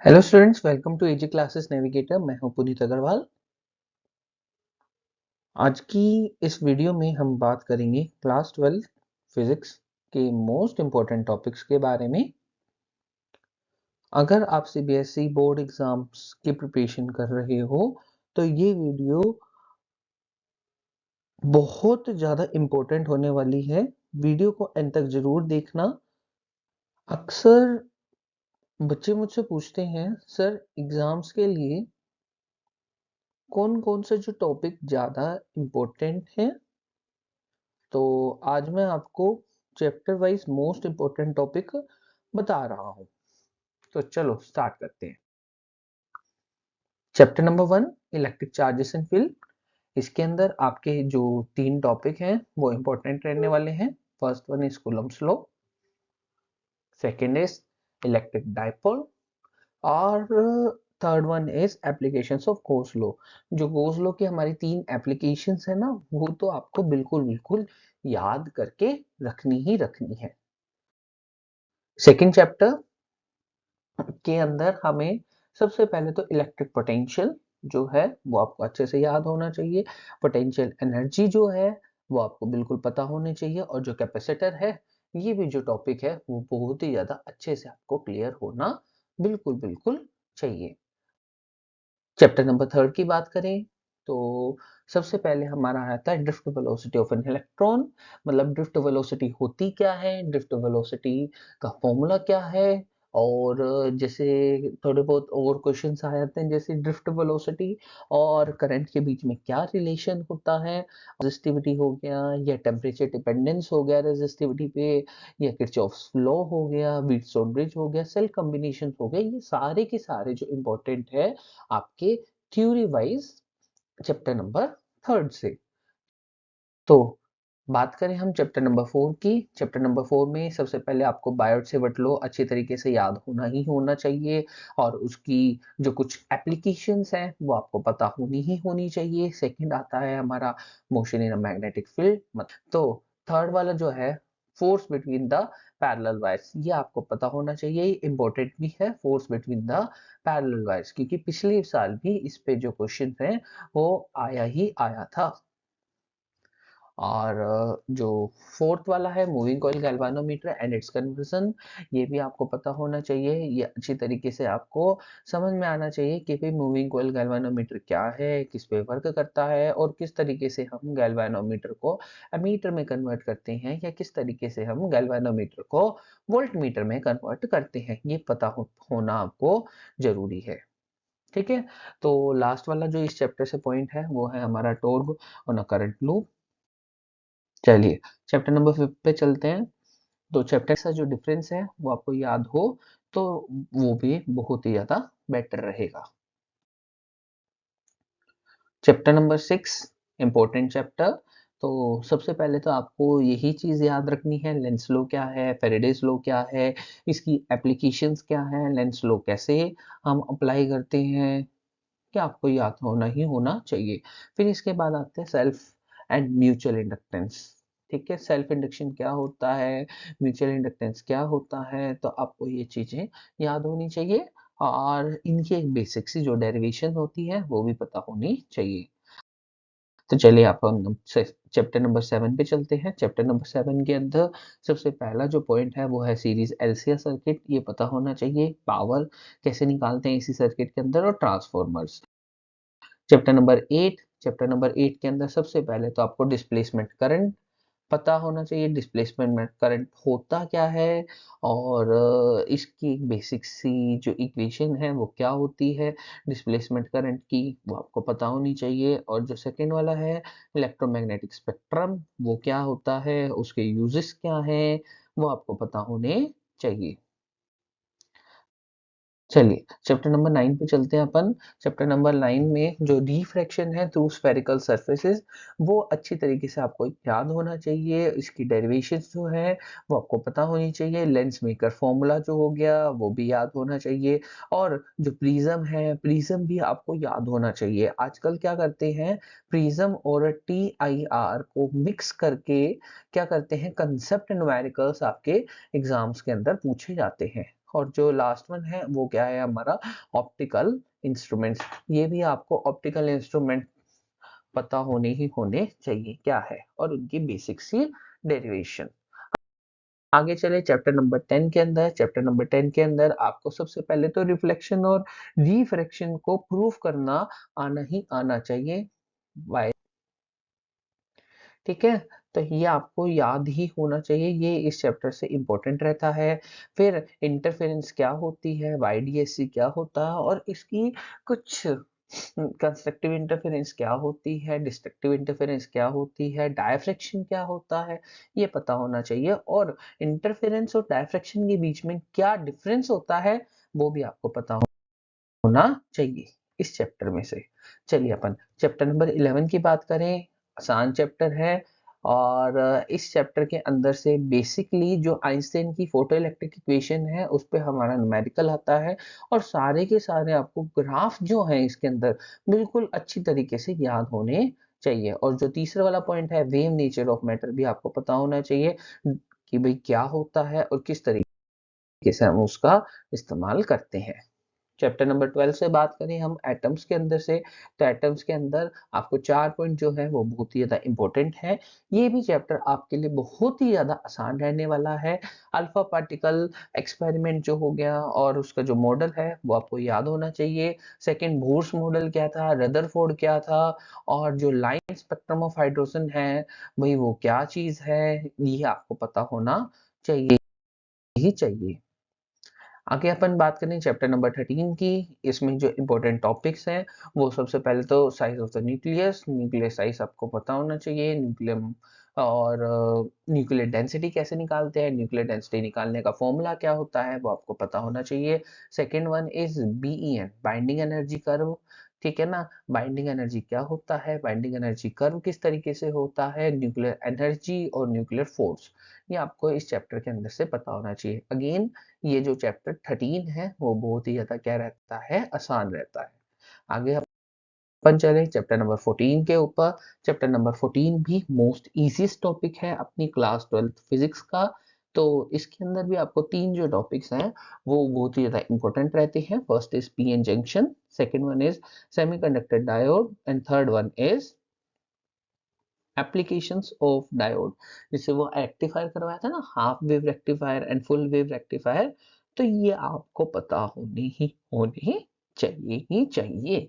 Hello students, welcome to AG classes navigator. मैं हूं पुनीत अग्रवाल। आज की इस वीडियो में हम बात करेंगे क्लास 12 फिजिक्स के मोस्ट इम्पोर्टेंट टॉपिक्स के बारे में। अगर आप सीबीएसई बोर्ड एग्जाम्स की प्रिपरेशन कर रहे हो तो ये वीडियो बहुत ज़्यादा इम्पोर्टेंट होने वाली है। वीडियो को एंड तक जरूर देखना। अक्सर बच्चे मुझसे पूछते हैं, सर एग्जाम्स के लिए कौन कौन से जो टॉपिक ज़्यादा इम्पोर्टेंट हैं। तो आज मैं आपको chapter wise most important topic बता रहा हूं। तो चलो स्टार्ट करते हैं। Chapter number 1, electric charges and field. इसके अंदर आपके जो तीन टॉपिक हैं वो इम्पोर्टेंट रहने वाले हैं। First one is Coulomb's law, second is electric dipole, और third one is applications of Gauss law. जो गोस लॉ की हमारी तीन एप्लीकेशंस है ना, वो तो आपको बिल्कुल बिल्कुल याद करके रखनी ही रखनी है। सेकंड चैप्टर के अंदर हमें सबसे पहले तो इलेक्ट्रिक पोटेंशियल जो है वो आपको अच्छे से याद होना चाहिए। पोटेंशियल एनर्जी जो है वो आपको बिल्कुल पता होनी चाहिए, और जो कैपेसिटर है ये भी जो टॉपिक है वो बहुत ही ज्यादा अच्छे से आपको क्लियर होना बिल्कुल बिल्कुल चाहिए। चैप्टर नंबर थर्ड की बात करें तो सबसे पहले हमारा आता है drift velocity of an electron. मतलब ड्रिफ्ट वेलोसिटी होती क्या है, ड्रिफ्ट वेलोसिटी का फॉर्मूला क्या है। और जैसे थोड़े बहुत और क्वेश्चंस आ जाते हैं, जैसे ड्रिफ्ट वेलोसिटी और करंट के बीच में क्या रिलेशन होता है। रेजिस्टिविटी हो गया, या टेम्परेचर डिपेंडेंस हो गया रेजिस्टिविटी पे, या किरचॉफ्स लॉ हो गया, व्हीटस्टोन ब्रिज हो गया, सेल कॉम्बिनेशन हो गया। ये सारे के सारे जो इम्पोर्टेंट है आपके theory wise chapter number third से। तो बात करें हम चैप्टर नंबर 4 की। चैप्टर नंबर 4 में सबसे पहले आपको बायोट सेवर्ट लॉ अच्छी तरीके से याद होना ही होना चाहिए, और उसकी जो कुछ एप्लीकेशंस हैं वो आपको पता होनी ही होनी चाहिए। सेकंड आता है हमारा motion in a magnetic field. तो थर्ड वाला जो है force between the parallel wires, ये आपको पता होना चाहिए। इंपॉर्टेंट भी है force between the parallel wires, क्योंकि पिछले साल भी इस पे जो क्वेश्चन है वो आया ही आया था। और जो फोर्थ वाला है moving coil galvanometer and it's conversion, ये भी आपको पता होना चाहिए। ये अच्छी तरीके से आपको समझ में आना चाहिए कि भाई मूविंग कॉइल गैल्वानोमीटर क्या है, किस पे वर्क करता है, और किस तरीके से हम गैल्वानोमीटर को एमीटर में कन्वर्ट करते हैं, या किस तरीके से हम गैल्वानोमीटर को वोल्ट मीटर में कन्वर्ट करते हैं। ये पता होना आपको जरूरी है। ठीक है। तो लास्ट वाला जो इस चैप्टर से पॉइंट है वो है हमारा torque on a current loop. चलिए चैप्टर नंबर 5 पे चलते हैं। तो चैप्टर का जो डिफरेंस है वो आपको याद हो तो वो भी बहुत ही ज्यादा बेटर रहेगा। Chapter number 6, important chapter. तो सबसे पहले तो आपको यही चीज याद रखनी है, लेंस लॉ क्या है, फेरेडेज लॉ क्या है, इसकी एप्लीकेशंस क्या है, लेंस लॉ कैसे हम अप्लाई करते हैं, क्या आपको याद होना ही होना चाहिए। फिर इसके बाद आते हैं सेल्फ एंड म्यूचुअल इंडक्टेंस। ठीक है, सेल्फ इंडक्शन क्या होता है, म्यूचुअल इंडक्टेंस क्या होता है, तो आपको ये चीजें याद होनी चाहिए, और इनकी एक बेसिक सी जो डेरिवेशन होती है वो भी पता होनी चाहिए। तो चलिए आप चैप्टर नंबर 7 पे चलते हैं। चैप्टर नंबर 7 के अंदर सबसे पहला जो पॉइंट है वो है सीरीज एलसीआर सर्किट। ये पता होना चाहिए, पावर कैसे निकालते हैं इसी सर्किट के अंदर, और ट्रांसफॉर्मर्स। चैप्टर नंबर 8 के अंदर सबसे पहले तो आपको डिस्प्लेसमेंट करंट पता होना चाहिए। डिस्प्लेसमेंट करंट होता क्या है, और इसकी एक बेसिक सी जो इक्वेशन है वो क्या होती है डिस्प्लेसमेंट करंट की, वो आपको पता होनी चाहिए। और जो सेकंड वाला है इलेक्ट्रोमैग्नेटिक स्पेक्ट्रम, वो क्या होता है, उसके यूजेस क्या हैं, वो आपको पता होने चाहिए। चलिए चैप्टर नंबर 9 पे चलते हैं अपन। चैप्टर नंबर 9 में जो रिफ्रैक्शन है थ्रू स्फेरिकल सरफेसेस, वो अच्छी तरीके से आपको याद होना चाहिए। इसकी डेरिवेशंस जो है वो आपको पता होनी चाहिए। लेंस मेकर फॉर्मूला जो हो गया वो भी याद होना चाहिए। और जो प्रिज्म है, प्रिज्म भी आपको याद होना चाहिए। आजकल क्या करते हैं, प्रिज्म और TIR को मिक्स करके क्या करते हैं, कंसेप्ट न्यूमेरिकल्स आपके एग्जाम्स के अंदर पूछे जाते हैं। और जो लास्ट वन है वो क्या है हमारा ऑप्टिकल इंस्ट्रूमेंट्स। ये भी आपको ऑप्टिकल इंस्ट्रूमेंट पता होने चाहिए क्या है और उनकी बेसिक सी डेरिवेशन। आगे चले चैप्टर नंबर 10 के अंदर। चैप्टर नंबर 10 के अंदर आपको सबसे पहले तो रिफ्लेक्शन और रिफ्रैक्शन को प्रूफ करना आना ही आना चाहिए। वाई, ठीक है, तो ये आपको याद ही होना चाहिए, ये इस चैप्टर से इंपॉर्टेंट रहता है। फिर इंटरफेरेंस क्या होती है, वाईडीएससी क्या होता है और इसकी कुछ कंस्ट्रक्टिव इंटरफेरेंस क्या होती है, डिस्ट्रक्टिव इंटरफेरेंस क्या होती है, डायफ्रैक्शन क्या होता है, ये पता होना चाहिए। और इंटरफेरेंस और डायफ्रैक्शन के बीच में क्या डिफरेंस होता है वो भी आपको पता होना चाहिए इस चैप्टर में से। चलिए अपन चैप्टर नंबर 11 की बात करें। आसान चैप्टर है और इस चैप्टर के अंदर से बेसिकली जो आइंस्टाइन की फोटो इलेक्ट्रिक इक्वेशन है उस पे हमारा न्यूमेरिकल आता है और सारे के सारे आपको ग्राफ जो है इसके अंदर बिल्कुल अच्छी तरीके से याद होने चाहिए। और जो तीसरा वाला पॉइंट है वेव नेचर ऑफ मैटर भी आपको पता होना चाहिए कि भाई क्या होता है और किस तरीके से हम उसका इस्तेमाल करते हैं। चैप्टर नंबर 12 से बात करें हम एटम्स के अंदर से, तो एटम्स के अंदर आपको 4 पॉइंट जो है वो बहुत ही ज़्यादा इंपॉर्टेंट है। ये भी चैप्टर आपके लिए बहुत ही ज़्यादा आसान रहने वाला है। अल्फा पार्टिकल एक्सपेरिमेंट जो हो गया और उसका जो मॉडल है वो आपको याद होना चाहिए। सेकंड बोर्स मॉडल क्या था, रदरफोर्ड क्या था और जो लाइन स्पेक्ट्रम ऑफ हाइड्रोजन है भाई वो क्या चीज़ है, ये आपको पता होना चाहिए ही चाहिए। आगे अपन बात करें चैप्टर नंबर 13 की। इसमें जो इम्पोर्टेंट टॉपिक्स हैं वो सबसे पहले तो size of the nucleus, nuclear size आपको पता होना चाहिए, न्यूक्लियम और न्यूक्लियर डेंसिटी कैसे निकालते हैं, न्यूक्लियर डेंसिटी निकालने का फॉर्मूला क्या होता है वो आपको पता होना चाहिए। Second one is BEN, binding energy curve, ठीक है ना, बाइंडिंग एनर्जी क्या होता है, बाइंडिंग एनर्जी कर्व किस तरीके से होता है, न्यूक्लियर एनर्जी और न्यूक्लियर फोर्स, ये आपको इस चैप्टर के अंदर से पता होना चाहिए। अगेन ये जो चैप्टर 13 है वो बहुत ही ज्यादा क्या रहता है, आसान रहता है। आगे अपन चले चैप्टर नंबर 14 के ऊपर। चैप्टर नंबर 14 भी मोस्ट इजीएस्ट टॉपिक है अपनी क्लास 12 फिजिक्स का। तो इसके अंदर भी आपको तीन जो टॉपिक्स हैं वो बहुत ही ज्यादा इंपॉर्टेंट रहते हैं। First is PN junction, second one is semiconductor diode and third one is applications of diode. जिससे वो रेक्टिफायर करवाया था ना, half wave rectifier and full wave rectifier, तो ये आपको पता होनी ही चाहिए ही चाहिए।